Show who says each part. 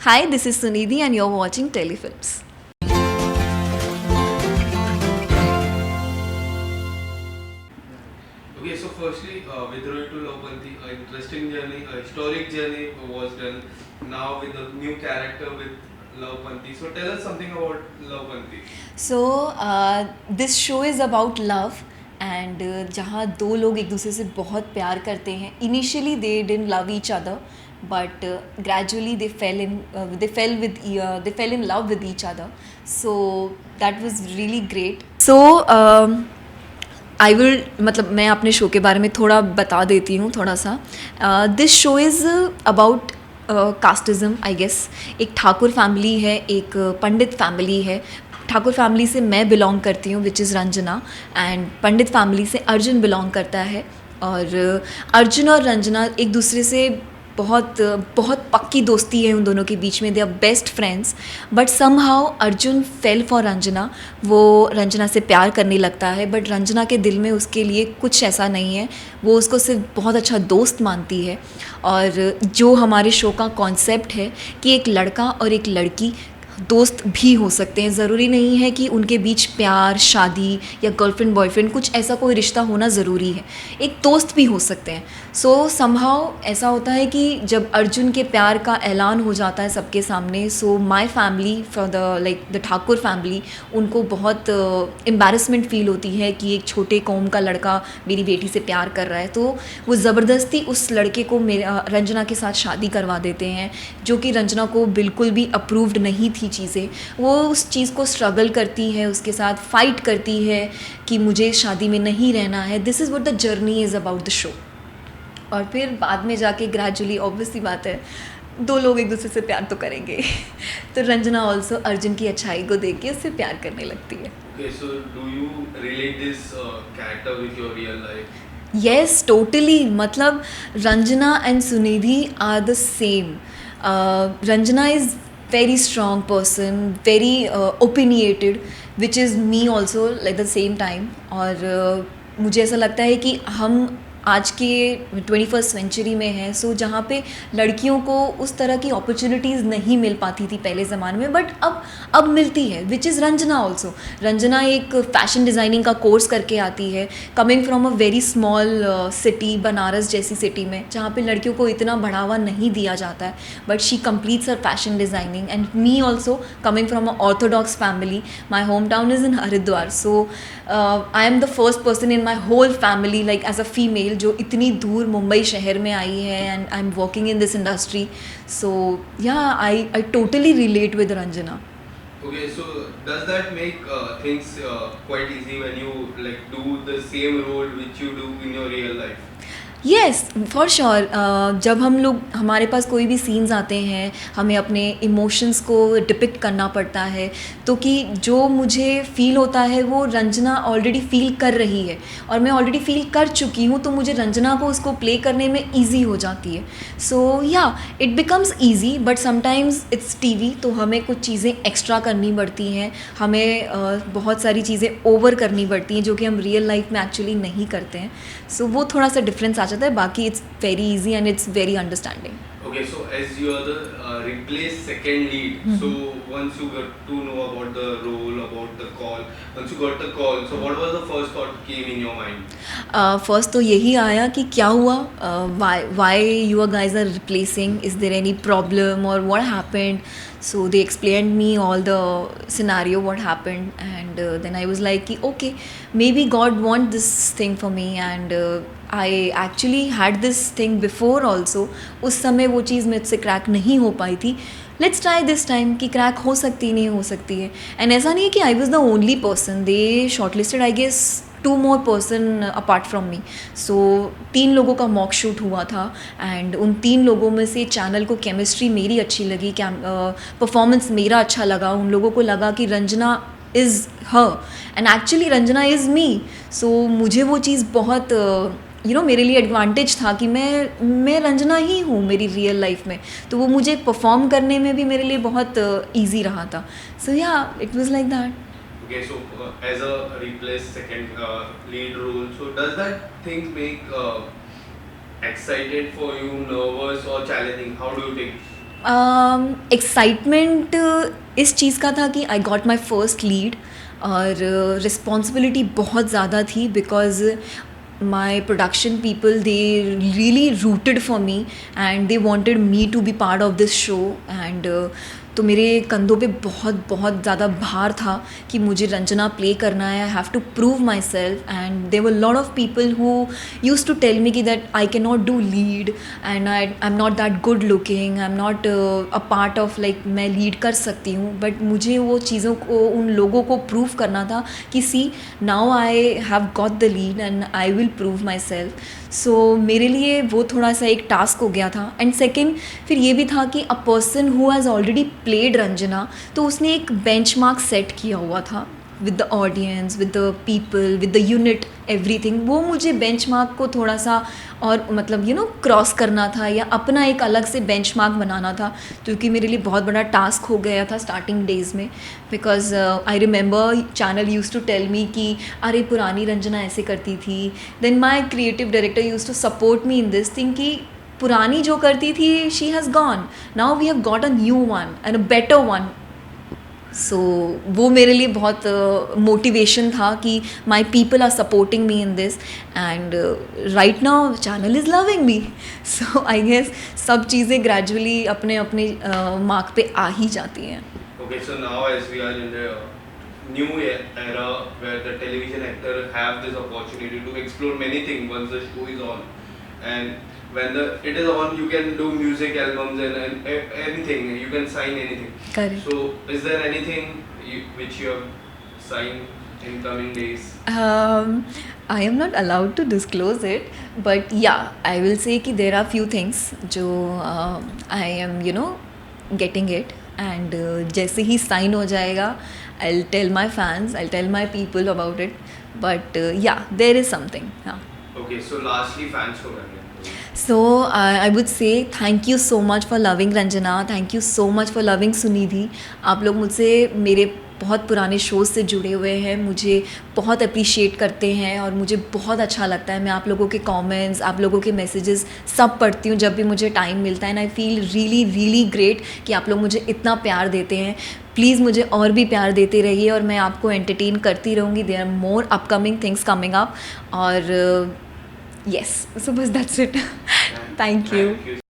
Speaker 1: Hi, this is Sunidhi, and you're watching Telefilms.
Speaker 2: Okay, so firstly, with Rohit to Lopanti, an interesting journey, a historic journey was done now with the new character with Lopanti. So tell us something about Lopanti.
Speaker 1: This show is about love and जहाँ दो लोग एक दूसरे से बहुत प्यार करते हैं. Initially they didn't love each other, but gradually they fell in love with each other. So that was really great. I will मतलब मैं अपने शो के बारे में थोड़ा बता देती हूँ थोड़ा सा. This show is about casteism I guess. एक ठाकुर फैमिली है, एक पंडित फैमिली है. ठाकुर फैमिली से मैं बिलोंग करती हूँ which is Ranjana, and Pandit family से अर्जुन बिलोंग करता है. और अर्जुन और रंजना एक दूसरे से बहुत बहुत पक्की दोस्ती है उन दोनों के बीच में. They are best friends. But somehow Arjun fell for Ranjana. वो रंजना से प्यार करने लगता है, बट रंजना के दिल में उसके लिए कुछ ऐसा नहीं है. वो उसको सिर्फ बहुत अच्छा दोस्त मानती है. और जो हमारे शो का कॉन्सेप्ट है कि एक लड़का और एक लड़की दोस्त भी हो सकते हैं. ज़रूरी नहीं है कि उनके बीच प्यार, शादी या गर्लफ्रेंड बॉयफ्रेंड कुछ ऐसा कोई रिश्ता होना ज़रूरी है. एक दोस्त भी हो सकते हैं. सो समहाउ ऐसा होता है कि जब अर्जुन के प्यार का ऐलान हो जाता है सबके सामने, so my family for the Thakur family, उनको बहुत एम्बैरसमेंट फ़ील होती है कि एक छोटे कौम का लड़का मेरी बेटी से प्यार कर रहा है. तो वो ज़बरदस्ती उस लड़के को रंजना के साथ शादी करवा देते हैं, जो कि रंजना को बिल्कुल भी अप्रूव्ड नहीं थी चीज़ें. वो उस चीज़ को स्ट्रगल करती है, उसके साथ फाइट करती है कि मुझे शादी में नहीं रहना है. This is what the journey is about the show. और फिर बाद में जाके ग्रेजुअली ऑब्वियसली बात है, दो लोग एक दूसरे से प्यार तो करेंगे. तो रंजना ऑल्सो अर्जुन की अच्छाई को देख के उससे प्यार करने लगती है.
Speaker 2: Okay, so do you relate this character with your real life?
Speaker 1: Yes totally. मतलब Ranjana and Sunidhi are the same. Ranjana is very strong person, very opinionated, which is me also like the same time. और मुझे ऐसा लगता है कि हम आज के 21st सेंचुरी में हैं. सो जहाँ पे लड़कियों को उस तरह की अपॉर्चुनिटीज़ नहीं मिल पाती थी पहले ज़माने में, बट अब मिलती है, which is Ranjana also. Ranjana एक फ़ैशन डिज़ाइनिंग का कोर्स करके आती है, coming from a very small city, Banaras जैसी सिटी में, जहाँ पे लड़कियों को इतना बढ़ावा नहीं दिया जाता है. But she completes her fashion designing. And me also coming from a orthodox family. My home town is in Haridwar. So I am the first person in my whole family like as a female जो इतनी दूर मुंबई शहर में आई है, and I am working in this industry. So yeah I totally relate with Ranjana.
Speaker 2: Okay, so does that make things quite easy when you like do the same role which you do in your real life?
Speaker 1: Yes for sure. जब हम लोग हमारे पास कोई भी scenes आते हैं, हमें अपने इमोशंस को डिपिक्ट करना पड़ता है, तो कि जो मुझे फ़ील होता है वो रंजना ऑलरेडी फ़ील कर रही है और मैं ऑलरेडी फ़ील कर चुकी हूँ, तो मुझे रंजना को उसको प्ले करने में ईजी हो जाती है. सो या it becomes easy, but sometimes it's TV, तो हमें कुछ चीज़ें एक्स्ट्रा करनी पड़ती हैं. हमें बहुत सारी चीज़ें ओवर करनी पड़ती हैं जो कि हम रियल लाइफ में एक्चुअली नहीं करते हैं. सो वो थोड़ा सा डिफरेंस आ जाता है. बाकी it's very easy and it's very understanding.
Speaker 2: Okay, so as you are the replaced second lead, so once you got to know about the role, about the call, once you got the call, so what was the first thought came in your mind?
Speaker 1: First तो यही आया कि क्या हुआ, why you are guys are replacing, is there any problem और what happened. So they explained me all the scenario what happened, and then I was like कि okay, maybe God want this thing for me, and I actually had this thing before also. उस समय वो चीज़ मुझसे crack नहीं हो पाई थी. Let's try this time कि crack हो सकती नहीं हो सकती है. एंड ऐसा नहीं है कि I was the only person. They short listed I guess 2 more person apart from me. So 3 लोगों का मॉक शूट हुआ था, एंड उन 3 लोगों में से चैनल को केमिस्ट्री मेरी अच्छी लगी, परफॉर्मेंस मेरा अच्छा लगा. उन लोगों को लगा कि Ranjana is her and actually Ranjana is me. So मुझे वो चीज़ बहुत मेरे लिए एडवांटेज था कि मैं रंजना ही हूँ मेरी रियल लाइफ में. तो वो मुझे परफॉर्म करने में भी मेरे लिए बहुत ईजी रहा था. सो या it was like that.
Speaker 2: Okay, so as a replaced second lead role, so does that thing make excited for you, nervous or challenging? How do you take?
Speaker 1: Excitement इस चीज़ का था कि I got my first lead, और responsibility बहुत ज़्यादा थी because my production people they really rooted for me and they wanted me to be part of this show and तो मेरे कंधों पे बहुत बहुत ज़्यादा भार था कि मुझे रंजना प्ले करना है, I have to prove myself and there were lot of people who use to tell me कि that I can not do lead and I am not that good looking, I am not a part of like मैं lead कर सकती हूँ, but मुझे वो चीज़ों को उन लोगों को प्रूव करना था कि see now I have got the lead and I will prove myself. So मेरे लिए वो थोड़ा सा एक टास्क हो गया था. एंड सेकेंड फिर ये भी था कि a person who has already played Ranjana, तो उसने एक बेंचमार्क सेट किया हुआ था with the audience, with the people, with the unit, everything. वो मुझे बेंचमार्क को थोड़ा सा और मतलब यू नो क्रॉस करना था या अपना एक अलग से बेंचमार्क बनाना था, क्योंकि मेरे लिए बहुत बड़ा टास्क हो गया था स्टार्टिंग डेज़ में. Because I remember channel use to tell me कि अरे पुरानी रंजना ऐसे करती थी. Then my creative director use to support me in this thing कि पुरानी जो करती थी she has gone, now we have got a new one and a better one. So वो मेरे लिए बहुत मोटिवेशन था कि my people are supporting me in this and right now channel is loving me. So I guess सब चीज़ें gradually अपने अपने मार्क पे आ ही जाती हैं.
Speaker 2: Okay, so now as we are in the new era where the television actor have this opportunity to explore many things once the show is on, and when it is on, you can do music albums and anything, you can sign anything.
Speaker 1: Correct.
Speaker 2: So is there anything which you have signed in coming days?
Speaker 1: I am not allowed to disclose it, but yeah, I will say कि there are few things जो I am getting it, and जैसे ही sign हो जाएगा I'll tell my fans, I'll tell my people about it, but yeah, there is something. हाँ.
Speaker 2: Okay, so lastly fans को क्या कहते हो?
Speaker 1: So I would say thank you so much for loving Ranjana, thank you so much for loving Sunidhi. आप लोग मुझसे मेरे बहुत पुराने शोज़ से जुड़े हुए हैं, मुझे बहुत अप्रिशिएट करते हैं और मुझे बहुत अच्छा लगता है. मैं आप लोगों के कमेंट्स, आप लोगों के मैसेजेस सब पढ़ती हूँ जब भी मुझे टाइम मिलता है, and I feel really really great कि आप लोग मुझे इतना प्यार देते हैं. प्लीज़ मुझे और भी प्यार देते रहिए और मैं आपको एंटरटेन करती रहूँगी. There are more upcoming things coming up और yes, so bas that's it. Thank you.